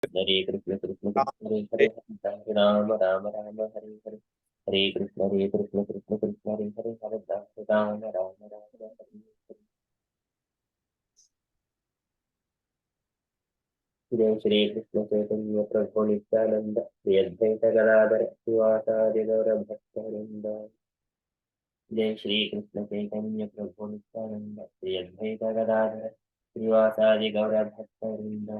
Hare Krishna Krishna Krishna Hare Hare Hare Rama Rama Rama Hare Hare Hare Krishna Krishna Krishna Hare Hare Hare Rama Rama Rama Hare Hare जय श्री कृष्ण चैतन्य प्रभु नित्यानंद श्री अद्वैत गदाधर श्रीवासादि गौर भक्तवृंद जय श्री कृष्ण चैतन्य प्रभु नित्यानंद श्री अद्वैत गदाधर श्रीवासादि गौर भक्तवृंद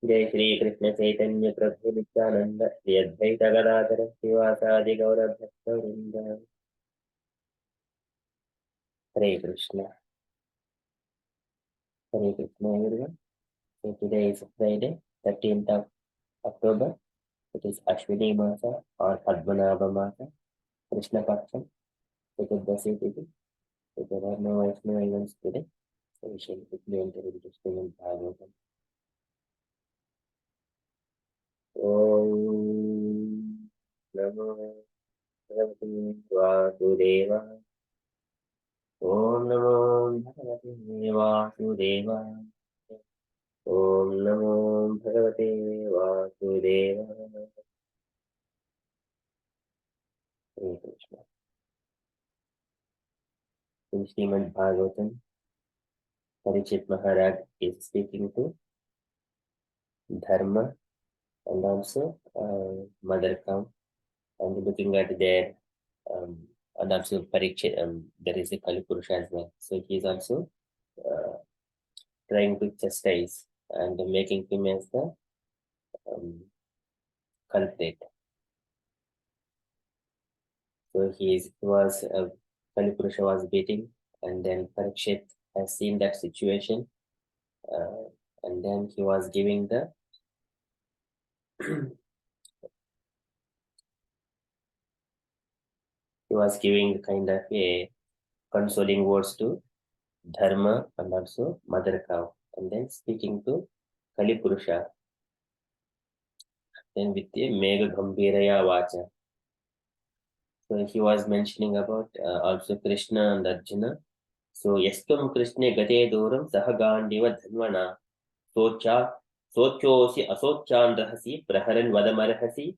जय श्री कृष्ण चैतन्य प्रभु नित्यानंद श्री अद्वैत गदाधर श्रीवासादि गौर भक्तवृंद हरे Krishna everyone. So today is Friday, 13th of October. It is Ashwini Masa or Padmanabha Masa, Krishna Paksham, Chaturdashi Tithi. So there are no Vaishnava events today. So we shall quickly enter into Srimad Bhagavatam. Om Namo Bhagavate Vasudevaya. Om Namo Bhagavate Vasudevaya. Om Namo Bhagavate Vasudevaya. Hare Krishna. In Srimad Bhagavatam, Parikshit Maharaj is speaking to Dharma and also Mother Cow, and looking at their and also Parikshit. There is a Kalipurusha as well, so he is also trying to chastise and making him as the culprit. So Kalipurusha was beating, and then Parikshit has seen that situation, and then he was giving the he was giving kind of a consoling words to Dharma and also Mother Cow, and then speaking to Kalipurusha, then with the Mega Gambhiraya Vacha. So he was mentioning about also Krishna and Arjuna. So Yastam Krishna Gate Duram Sahagandiva Dhanvana Sochosi Asochan Rahasi Praharan Vadamarhasi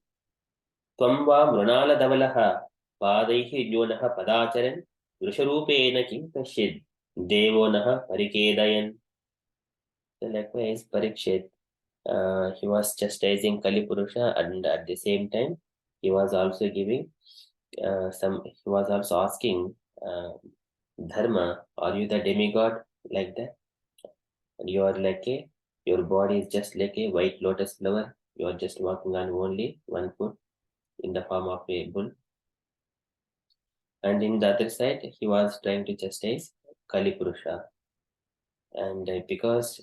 Twamba Mrunala Davalaha Padaihi Yonaha Padacharan Vrisharupena Kim Kashid Devonaha Parikedayan. So likewise Parikshit, he was chastising Kalipurusha, and at the same time he was also giving he was also asking Dharma, are you the demigod like that? You are your body is just like a white lotus flower. You are just walking on only one foot in the form of a bull. And in the other side, he was trying to chastise Kalipurusha. And because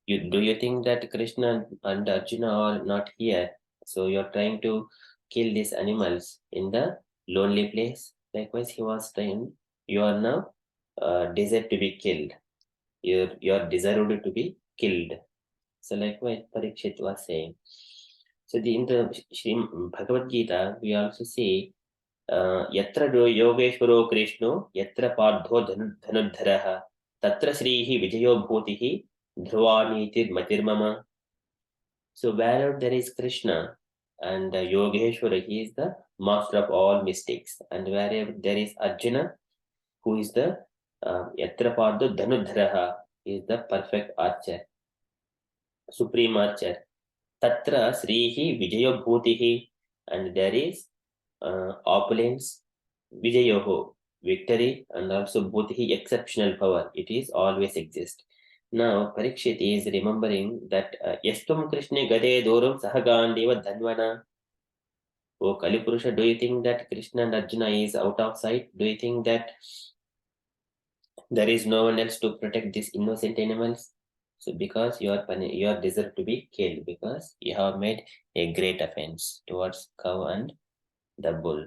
do you think that Krishna and Arjuna are not here? So you're trying to kill these animals in the lonely place. Likewise, he was saying, you are now deserved to be killed. You're deserved to be killed. So likewise, Parikshit was saying. So in the Bhagavad Gita, we also see Yatra Yogeshwaro Krishno, Yatra Pardho Dhanudharaha, Tatra Srihi Vijayo Bhutihi, Dhruvanitir Matirmama. So wherever there is Krishna and Yogeshwara, he is the master of all mystics. And wherever there is Arjuna, who is the Yatra Pardho Dhanudharaha, he is the perfect archer, supreme archer. Tatra Srihi Vijayo Bhutihi, and there is opulence, Vijayoho, victory, and also Bhutihi, exceptional power. It is always exist. Now Parikshit is remembering that Yastum Krishna Gade Dorum Sahagandeva Dhanvana. Oh Kalipurusha, do you think that Krishna and Arjuna is out of sight? Do you think that there is no one else to protect these innocent animals? So because you are deserved to be killed, because you have made a great offense towards cow and the bull.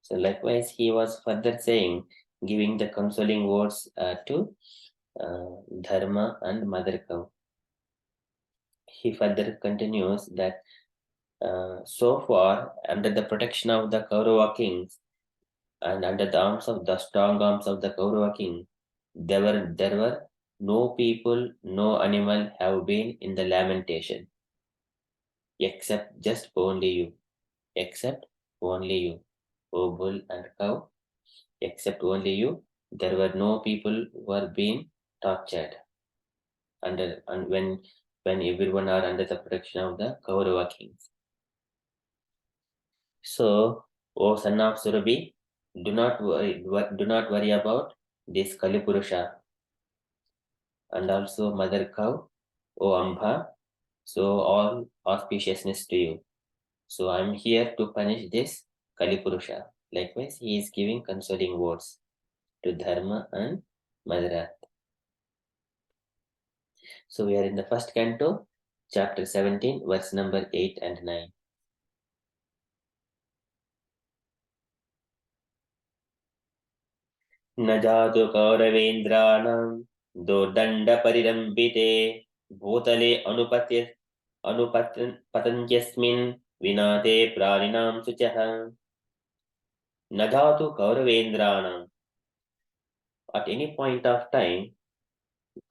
So likewise, he was further saying, giving the consoling words to Dharma and Mother Cow. He further continues that so far, under the protection of the Kaurava kings and under the strong arms of the Kaurava king, there were no people, no animal have been in the lamentation. except just only you, except only you, O bull and cow, except only you. There were no people who were being tortured under and when everyone are under the protection of the Kaurava kings. So, O son of Surabhi, do not worry about this Kalipurusha, and also mother cow, O Amba. So all auspiciousness to you. So I'm here to punish this Kalipurusha. Likewise, he is giving consoling words to Dharma and Madara. So we are in the first canto, chapter 17, verse number 8 and 9. न जातु कौरवेन्द्राणां दोर्दण्डपरिरम्बिते भूतले अनुपतन्त्यस्मिन् विना ते प्राणिनां शुचः न जातु कौरवेन्द्राणां. At any point of time,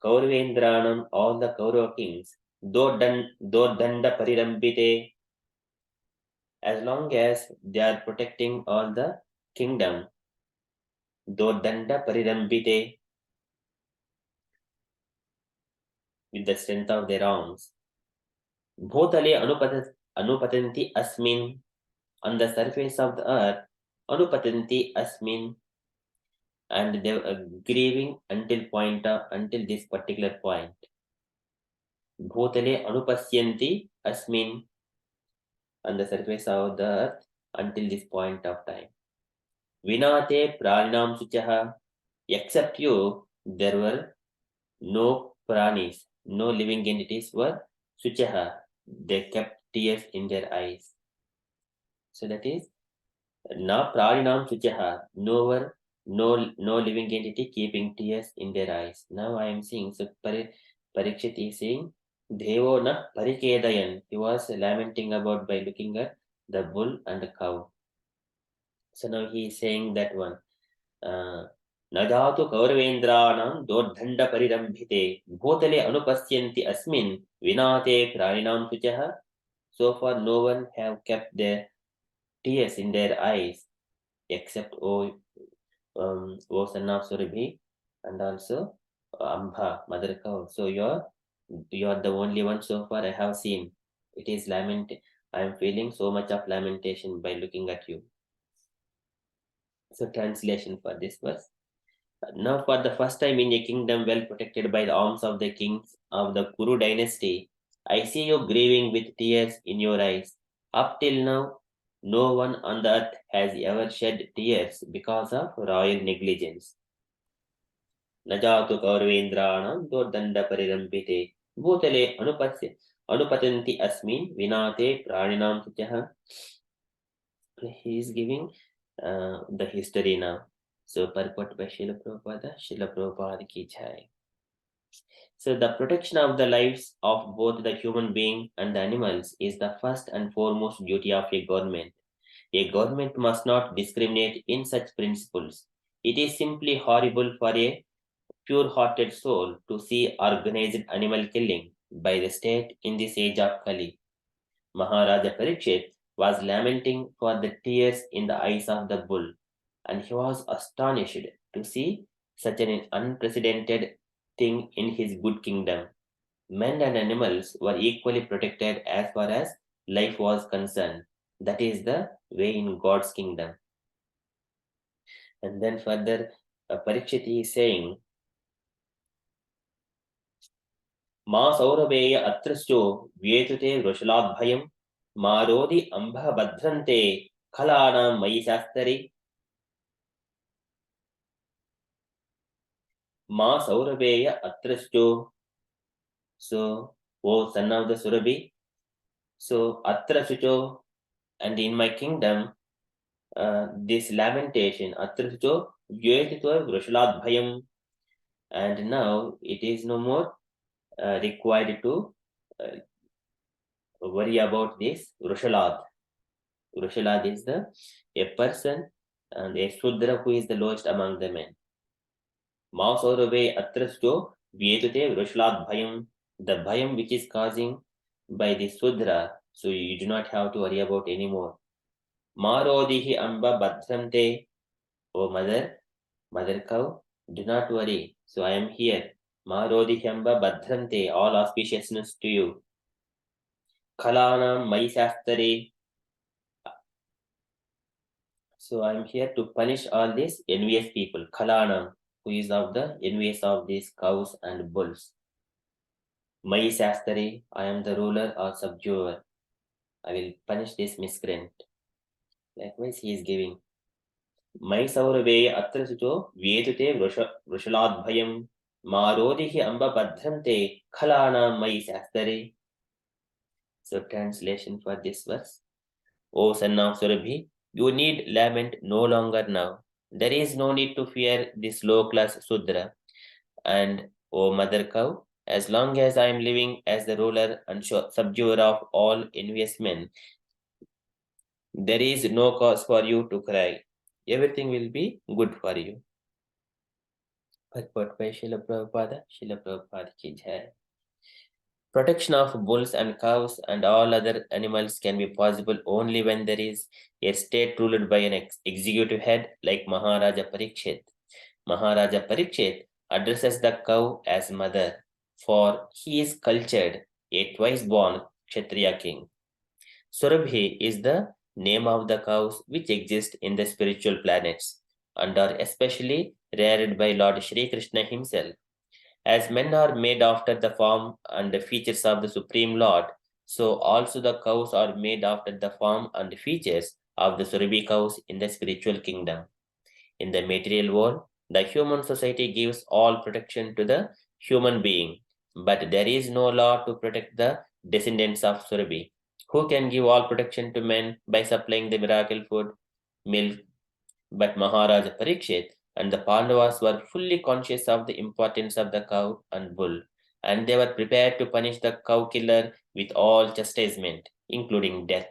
Kauravendranam, all the Kaurava kings, Dordanda Parirambite, as long as they are protecting all the kingdom, Dordanda Parirambite, with the strength of their arms, Bhotale Anupatanti Asmin, on the surface of the earth, Anupatanti Asmin, and they were grieving until this particular point. Bhotale Anupasyanti Asmin, on the surface of the earth until this point of time. Vinate praninam suchaha, except you, there were no pranis, no living entities were suchaha. They kept tears in their eyes. So that is na praninam suchaha, no living entity keeping tears in their eyes. Now I am seeing, so Parikshit is saying, Devo na parikedayan. He was lamenting about by looking at the bull and the cow. So now he is saying that one. न जातु कौरवेन्द्राणां दोर्दण्डपरिरम्भिते भूतले अनुपश्यन्ति अस्मिन् विना ते प्राणिनां शुचः. So far no one have kept their tears in their eyes except O son of Surabhi and also Amba, mother cow. So you are the only one so far I have seen. It is lament. I am feeling so much of lamentation by looking at you. So translation for this verse. Now for the first time in a kingdom well protected by the arms of the kings of the Kuru dynasty, I see you grieving with tears in your eyes. Up till now, no one on the earth has ever shed tears because of royal negligence. Najatu Kaurvendranam Dordanda Parirambite Bhutale Anupatanti Asmin Vinate Praninam Sutyaha. He is giving the history now. So purport by Srila Prabhupada ki jai. So the protection of the lives of both the human being and the animals is the first and foremost duty of a government. A government must not discriminate in such principles. It is simply horrible for a pure-hearted soul to see organized animal killing by the state in this age of Kali. Maharaja Parikshit was lamenting for the tears in the eyes of the bull, and he was astonished to see such an unprecedented thing in his good kingdom. Men and animals were equally protected as far as life was concerned. That is the way in God's kingdom. And then further, Parikshit is saying, Ma Sauraveya Atrascho Vyetute Vrushaladbhayam Marodi Ambha Badhrante Khalanam Mayishastari. Ma Sauraveya Atrascho. So, O son of the Surabhi, so Atrasucho, and in my kingdom, this lamentation, Atrasucho Vyetitva Vrushaladbhayam, and now it is no more required to worry about this Vrushalad. Vrushalad is a person and a Sudra who is the lowest among the men. Masaurave Atrasto Vyetute Vrushalad Bhayam, the Bhayam which is causing by the Sudra, So you do not have to worry about anymore. Marodihi amba badhrante. Oh mother cow, do not worry. So I am here. Marodihi amba badhrante. All auspiciousness to you. Khalanam maisastare. So I am here to punish all these envious people. Khalanam, who is of the envious of these cows and bulls. Maisastare, I am the ruler or subduer. I will punish this miscreant. Likewise, he is giving. Maisauraveye atra suto vyetute vrushaladbhayam marodihi amba badhrante khalana maisastare. So translation for this verse. O son of Surabhi, you need lament no longer now. There is no need to fear this low class Sudra. And O mother cow, as long as I am living as the ruler and subduer of all envious men, there is no cause for you to cry. Everything will be good for you. Purport by Srila Prabhupada. Srila Prabhupada ki jai. Protection of bulls and cows and all other animals can be possible only when there is a state ruled by an executive head like Maharaja Parikshit. Maharaja Parikshit addresses the cow as mother, for he is cultured, a twice-born Kshatriya king. Surabhi is the name of the cows which exist in the spiritual planets and are especially reared by Lord Shri Krishna himself. As men are made after the form and the features of the Supreme Lord, so also the cows are made after the form and features of the Surabhi cows in the spiritual kingdom. In the material world, the human society gives all protection to the human being, but there is no law to protect the descendants of Surabhi. Who can give all protection to men by supplying the miracle food, milk? But Maharaja Parikshit and the Pandavas were fully conscious of the importance of the cow and bull, and they were prepared to punish the cow killer with all chastisement, including death.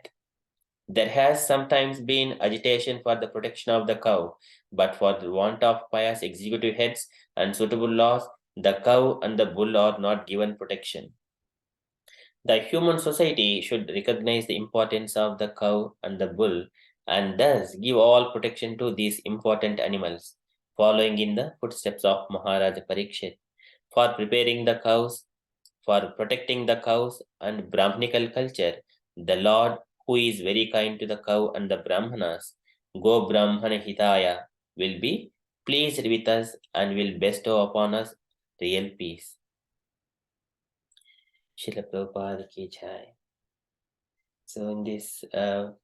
There has sometimes been agitation for the protection of the cow, but for the want of pious executive heads and suitable laws, the cow and the bull are not given protection. The human society should recognize the importance of the cow and the bull and thus give all protection to these important animals, following in the footsteps of Maharaja Parikshit. For preparing the cows, for protecting the cows and Brahminical culture, the Lord, who is very kind to the cow and the Brahmanas, Go Brahmana Hitaya, will be pleased with us and will bestow upon us real peace. Srila Prabhupada ki jai. So in this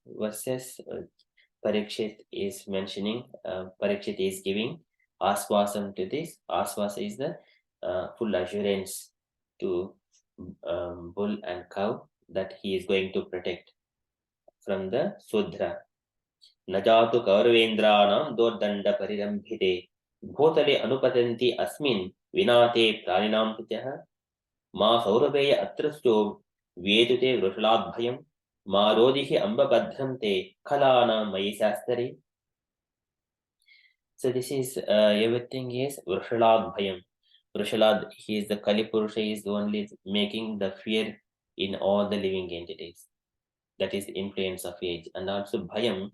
verses, Parikshit is mentioning, Parikshit is giving aswasam to this. Aswasa is the full assurance to bull and cow that he is going to protect from the Sudra. Najatu Kaurvendranam Dordanda Parirambhite Bhotale Anupatanti Asmin Vinate Praninam Pityaha Ma Saurabeya Atrasto Vedute Vrushaladbhayam Ma Rodihi Amba Badhrante Kalana Maisastare. So this is everything is Vrushaladbhayam. Vrushalad, he is the Kali Purusha, he is only making the fear in all the living entities. That is the influence of age. And also Bhayam,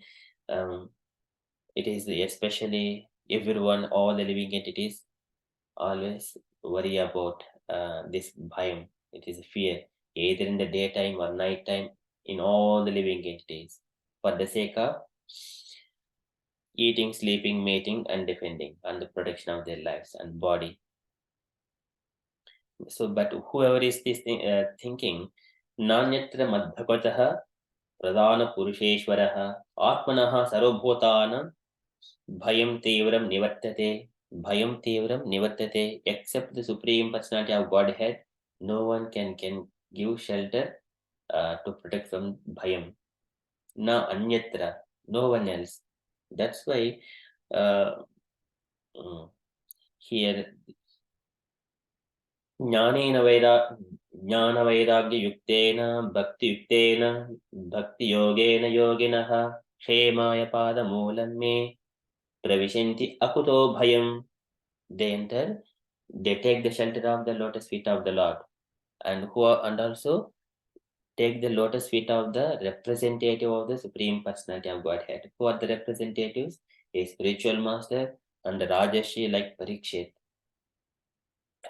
it is especially everyone, all the living entities always worry about this Bhayam. It is fear, either in the daytime or nighttime, in all the living entities, for the sake of eating, sleeping, mating, and defending, and the protection of their lives and body. So, but whoever is this thinking, Nanyatra Madhvakataha Pradana Purusheshwaraha Atmanaha Sarvabhutanam Bhayam Tevram Nivartate. Bhayam Tevram Nivartate. Except the Supreme Personality of Godhead, no one can give shelter to protect from Bhayam. Na Anyatra, no one else. That's why here ज्ञानवैराग्ययुक्तेन भक्तियुक्तेन भक्तियोगेन योगिनः क्षेमाय पादमूलं मे प्रविशन्ति अकुतो bhayam. They enter, they take the shelter of the lotus feet of the Lord, and also take the lotus feet of the representative of the Supreme Personality of Godhead. Who are the representatives? A spiritual master and a Rajarshi like Parikshit.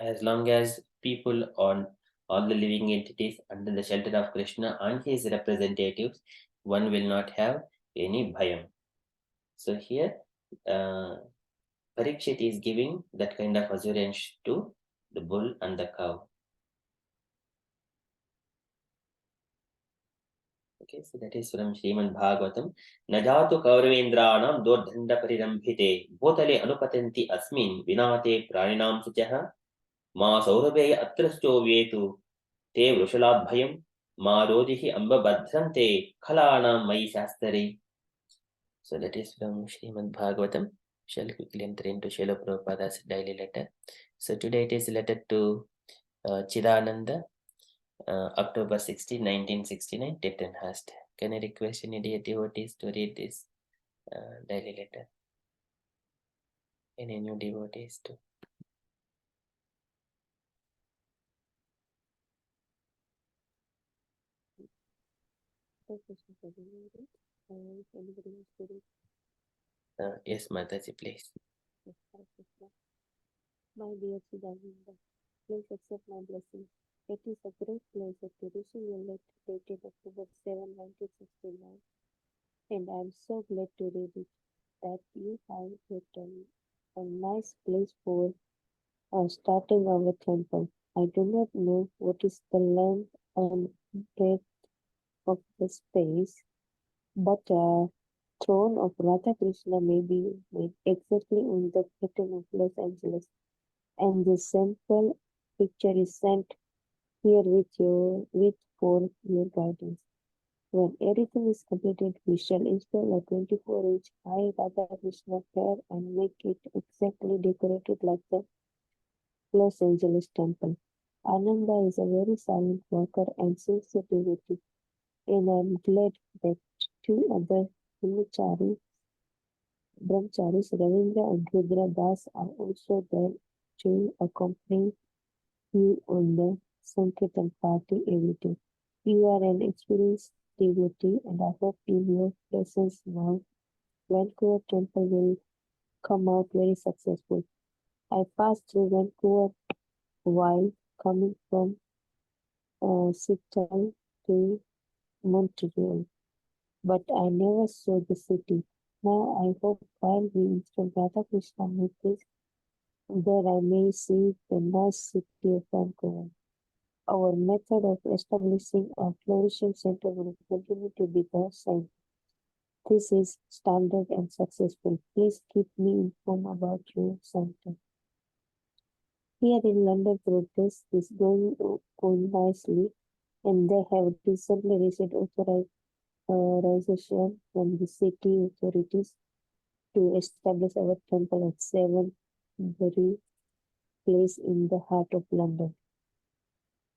As long as people on all the living entities under the shelter of Krishna and his representatives, one will not have any bhayam. So here, Parikshit is giving that kind of assurance to the bull and the cow. Okay, so that is from Srimad Bhagavatam. Najatu Kauravendranam Dordhanda Parirambhite Bhotale Anupatanti Asmin Vinate Praninam Suchaha Ma Saurabheya Atrasto Vyetu Te Vrushaladbhayam Ma Rodihi Amba Badhrante Khalanam Mai Shastare. So that is from Srimad Bhagavatam. Shall quickly enter into Srila Prabhupada's daily letter. So today it is letter to Chidananda, October 16, 1969, Titan Hast. Can I request any dear devotees to read this daily letter? Any new devotees to? Yes, Mataji, please. My dear Chidananda, please accept my blessing. It is a great pleasure to receive your letter dated October 7, 1969, and I am so glad to read it that you have written a nice place for starting our temple. I do not know what is the length and breadth of the space, but a throne of Radha Krishna may be made exactly in the pattern of Los Angeles, and the sample picture is sent here with for your guidance. When everything is completed, we shall install a 24-inch high Radha Krishna pair and make it exactly decorated like the Los Angeles temple. Ananda is a very silent worker and sensitivity, and I am glad that two other brahmacharis, Ravindra and Rudra Das, are also there to accompany you on the Sankirtan party every day. You are an experienced devotee, and I hope in your presence now, Vancouver Temple will come out very successful. I passed through Vancouver while coming from Seattle to Montreal, but I never saw the city. Now I hope while we install Radha Krishna Murtis, there I may see the nice city of Vancouver. Our method of establishing a flourishing center will continue to be the same. This is standard and successful. Please keep me informed about your center. Here in London, progress is going on nicely, and they have recently received authorization from the city authorities to establish our temple at 7 Bury Place in the heart of London.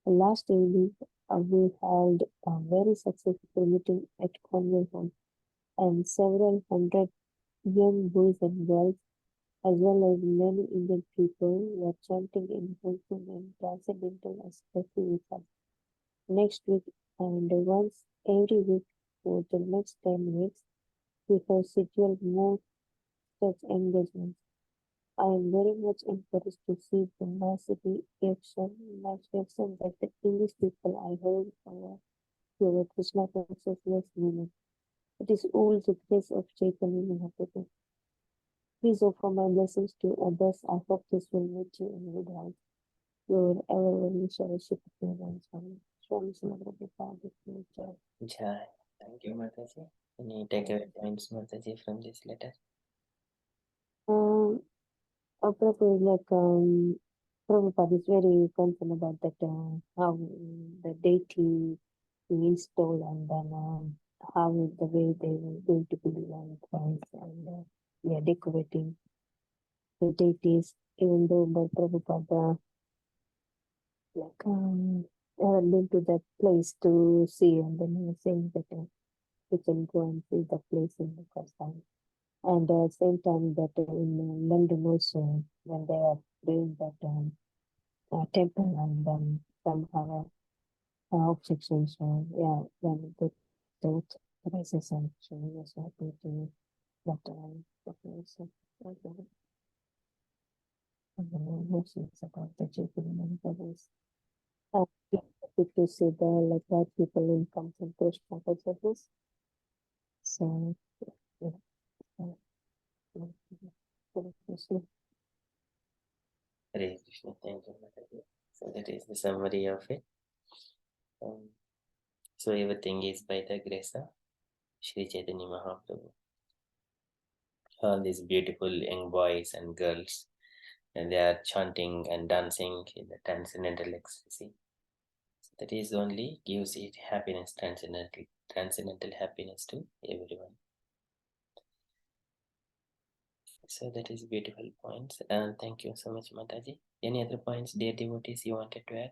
Last evening, we held a very successful meeting at Conway Hall, and several hundred young boys and girls, as well as many Indian people, were chanting in Hindun and transcendental ecstasy with us. Next week, and once every week for the next 10 weeks, we have scheduled more such engagements. I am very much encouraged to see the massive reaction that the English people are having to our Krishna consciousness movement. It is all the grace of Chaitanya Mahaprabhu. Please offer my blessings to others. I hope this will meet you in good health. Your ever loving Saraswati Devan Swami. Swami Srimad Bhagavatam. Jai. Thank you, Mataji. Any takeaway points, Mataji, from this letter? Prabhupada is very concerned about that, how the deity we install, and then how the way they were going to be things, and we are decorating the deities, even though by Prabhupada haven't been to that place to see, and then he was saying that we can go and see the place in the first time. And same time that in London also, when they are doing that temple, and then somehow objections. Yeah, when the doubt arises, I'm showing us happy to that population. And the emotions about the children and others. I'm happy to see the like that people in comes in Krishna consciousness. So, yeah, so, yeah, Hare Krishna. Hare Krishna. Thank you, Mataji. So that is the summary of it. So everything is by the grace of Sri Chaitanya Mahaprabhu. All these beautiful young boys and girls, and they are chanting and dancing in the transcendental ecstasy. So that is only gives it happiness, transcendental happiness to everyone. So that is beautiful points. And thank you so much, Mataji. Any other points, dear devotees, you wanted to add?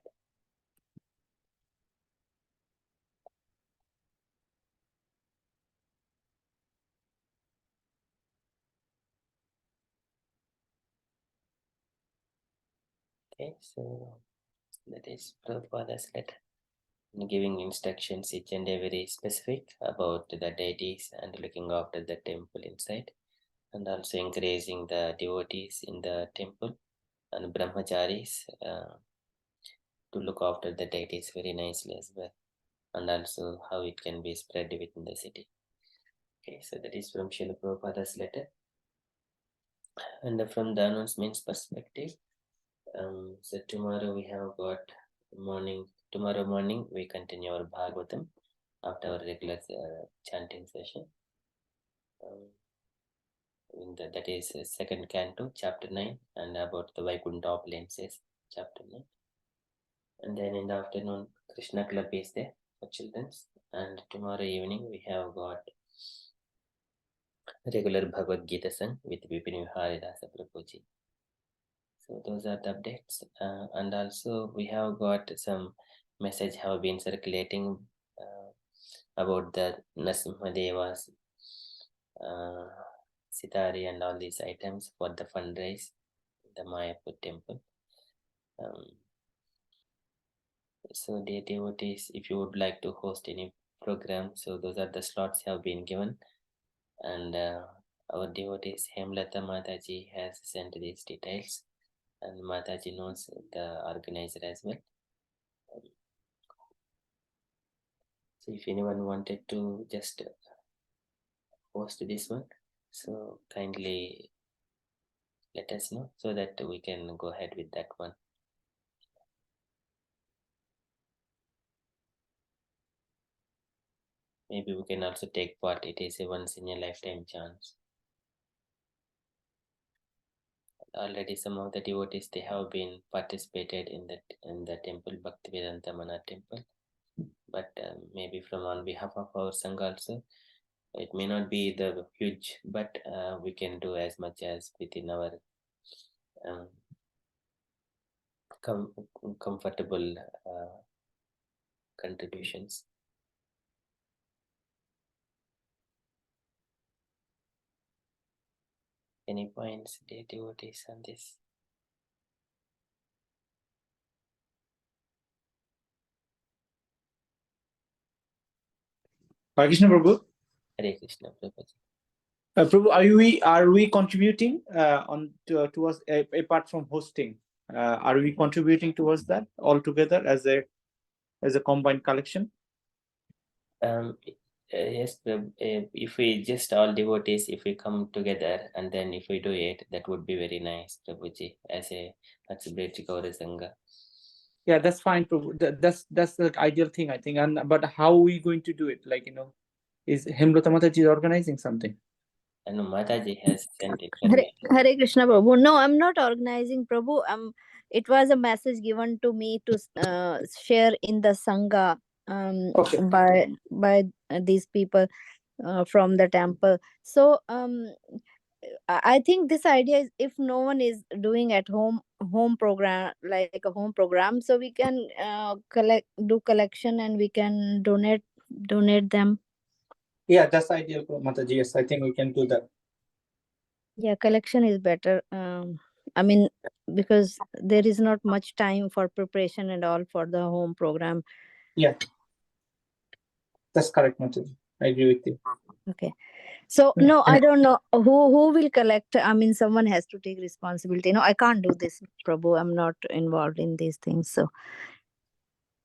Okay, so that is Prabhupada's letter, giving instructions each and every specific about the deities and looking after the temple inside, and also encouraging the devotees in the temple and brahmacharis to look after the deities very nicely as well, and also how it can be spread within the city. Okay, so that is from Srila Prabhupada's letter. And from the announcements perspective, so tomorrow we have got tomorrow morning we continue our Bhagavatam after our regular chanting session. That is second canto, chapter 9, and about the Vaikuntha opulences, chapter 9. And then in the afternoon, Krishna Club is there for children. And tomorrow evening we have got regular Bhagavad Gita sung with Vipin Viharidasa Prabhuji. So those are the updates. And also we have got some message have been circulating about the Narasimhadeva's Sitari and all these items for the fundraise the Mayapur temple. So dear devotees, if you would like to host any program, so those are the slots have been given, and our devotees Hemlata Mataji has sent these details, and Mataji knows the organizer as well. So if anyone wanted to just host this one, so kindly let us know so that we can go ahead with that one. Maybe we can also take part. It is a once in a lifetime chance. Already some of the devotees they have been participated in the temple Bhaktivedanta Mana temple, but maybe from on behalf of our sangha also, it may not be the huge, but we can do as much as within our um, comfortable contributions. Any points, dear devotees, on this? Hare Krishna Prabhu. Hare Krishna, Prabhuji. Prabhu, are we contributing towards apart from hosting? Are we contributing towards that altogether as a combined collection? Yes, if we just all devotees, if we come together and then if we do it, that would be very nice, Prabhuji, as a Matsubeti Gaura Sangha. Yeah, that's fine, Prabhu. That's the ideal thing, I think. But how are we going to do it? Like, is Hemlata Mataji organizing something? And Mataji has sent Hare Krishna Prabhu. No, I'm not organizing Prabhu. It was a message given to me to share in the Sangha Okay. by these people from the temple. So I think this idea is if no one is doing at home program like a home program, so we can do collection and we can donate them. Yeah, that's ideal, Mataji. Yes, I think we can do that. Yeah, collection is better. I mean, because there is not much time for preparation and all for the home program. Yeah, that's correct, Mataji. I agree with you. Okay. So no, I don't know who will collect. I mean, someone has to take responsibility. No, I can't do this, Prabhu. I'm not involved in these things. So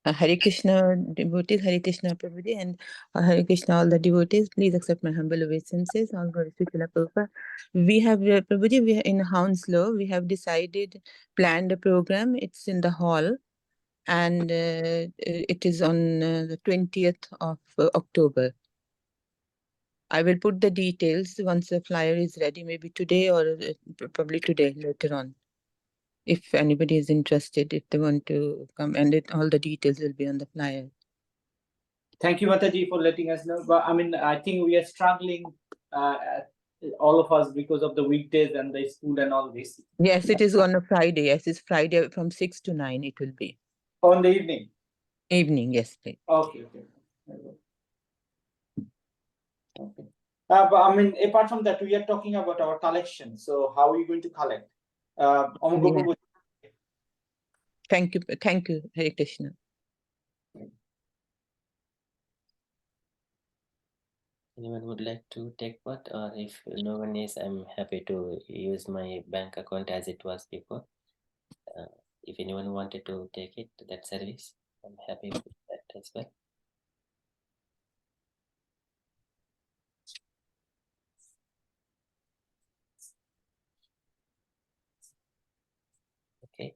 Hare Krishna devotees, Hare Krishna Prabhuji, and Hare Krishna all the devotees. Please accept my humble obeisances. All glory to Srila Prabhupada. We have Prabhuji. We in Hounslow. We have decided planned a program. It's in the hall, and it is on the 20th of October. I will put the details once the flyer is ready. Maybe today or probably today later on. If anybody is interested, if they want to come, and all the details will be on the flyer. Thank you, Mataji, for letting us know. But I mean, I think we are struggling, all of us, because of the weekdays and the school and all this. Yes, it is on a Friday. Yes, it's Friday from 6 to 9. It will be On the evening. evening. Yes, please. Okay. Okay. But I mean, apart from that, we are talking about our collection. So how are you going to collect? Yeah. Thank you, Hare Krishna. Anyone would like to take what? Or if no one is, I'm happy to use my bank account as it was before. If anyone wanted to take it, that service, I'm happy with that as well. Okay.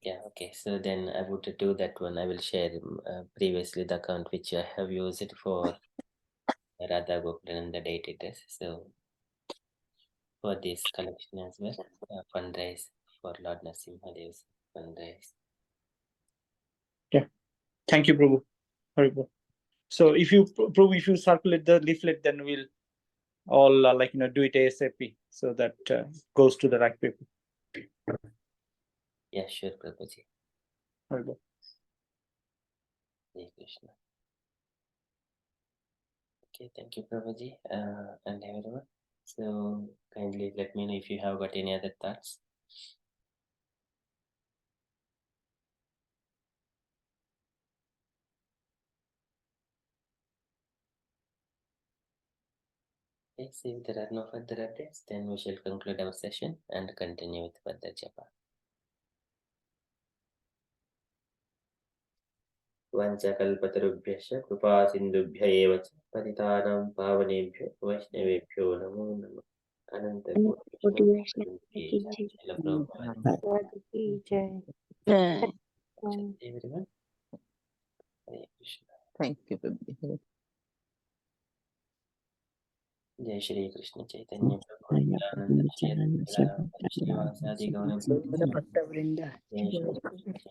Yeah, okay. So then I would do that one. I will share previously the account which I have used it for Radha Gokulan and the date it is. So for this collection as well, fundraise for Lord Narasimhadev's fundraise. Yeah. Thank you, Prabhu. Very good. So if you Prabhu, if you circulate the leaflet, then we'll all do it ASAP so that goes to the right people. Yeah, sure, Prabhuji. Very good. Hare Krishna. Okay, thank you, Prabhuji, and everyone. So kindly let me know if you have got any other thoughts. Okay, so if there are no further updates, then we shall conclude our session and continue with further japa. Vanchakalpatarubhyascha कृपा सिन्धुभ्य एव च पतितानां पावनेभ्यो वैष्णवेभ्यो नमो नमः अनंत कोटि everyone. Hare Krishna. Thank you, Prabhuji. जय श्री कृष्ण चैतन्य प्रभु नित्यानंद श्री अद्वैत गदाधर श्रीवासादि गौर Bhakta Vrinda. जय श्री कृष्ण